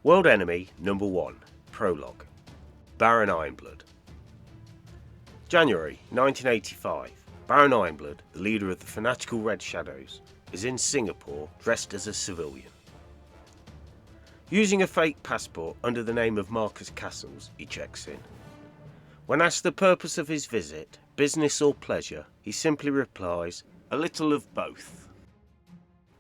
World Enemy No.1 Prologue. Baron Ironblood. January 1985. Baron Ironblood, the leader of the fanatical Red Shadows, is in Singapore dressed as a civilian. Using a fake passport under the name of Marcus Castles, he checks in. When asked the purpose of his visit, business or pleasure, he simply replies, "A little of both."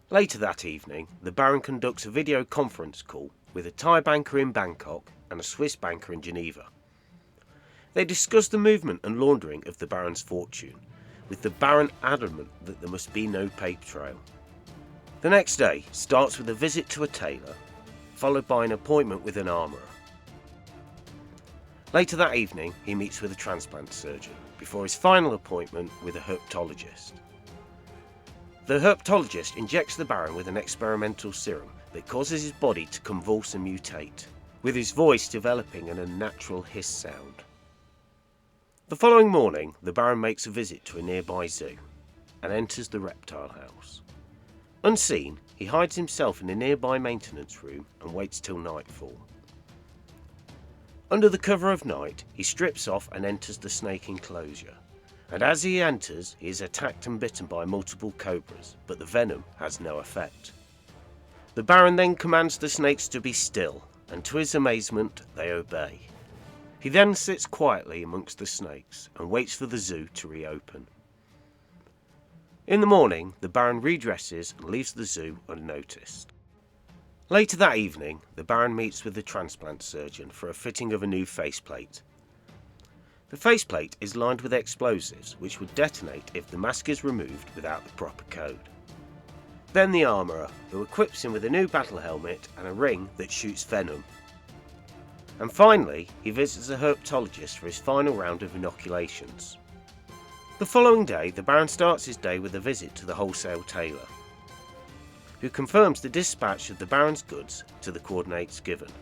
Later that evening, the Baron conducts a video conference call with a Thai banker in Bangkok and a Swiss banker in Geneva. They discuss the movement and laundering of the Baron's fortune, with the Baron adamant that there must be no paper trail. The next day starts with a visit to a tailor, followed by an appointment with an armourer. Later that evening, he meets with a transplant surgeon, before his final appointment with a herpetologist. The herpetologist injects the Baron with an experimental serum that causes his body to convulse and mutate, with his voice developing an unnatural hiss sound. The following morning, the Baron makes a visit to a nearby zoo and enters the reptile house. Unseen, he hides himself in a nearby maintenance room and waits till nightfall. Under the cover of night, he strips off and enters the snake enclosure. And as he enters, he is attacked and bitten by multiple cobras, but the venom has no effect. The Baron then commands the snakes to be still, and to his amazement, they obey. He then sits quietly amongst the snakes and waits for the zoo to reopen. In the morning, the Baron redresses and leaves the zoo unnoticed. Later that evening, the Baron meets with the transplant surgeon for a fitting of a new faceplate. The faceplate is lined with explosives which would detonate if the mask is removed without the proper code. Then the armourer, who equips him with a new battle helmet and a ring that shoots venom. And finally, he visits a herpetologist for his final round of inoculations. The following day, the Baron starts his day with a visit to the wholesale tailor, who confirms the dispatch of the Baron's goods to the coordinates given.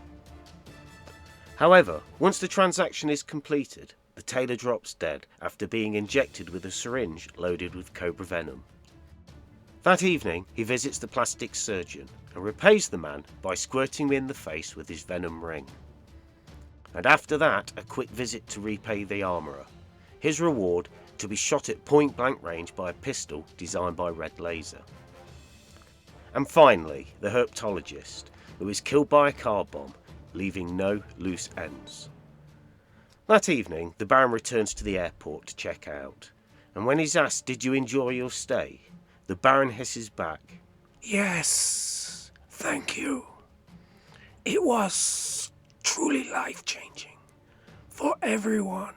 However, once the transaction is completed, the tailor drops dead after being injected with a syringe loaded with cobra venom. That evening, he visits the plastic surgeon and repays the man by squirting him in the face with his venom ring. And after that, a quick visit to repay the armourer. His reward, to be shot at point blank range by a pistol designed by Red Laser. And finally, the herpetologist, who is killed by a car bomb, leaving no loose ends. That evening, the Baron returns to the airport to check out, and when he's asked, "Did you enjoy your stay?" the Baron hisses back, "Yes, thank you. It was truly life-changing for everyone."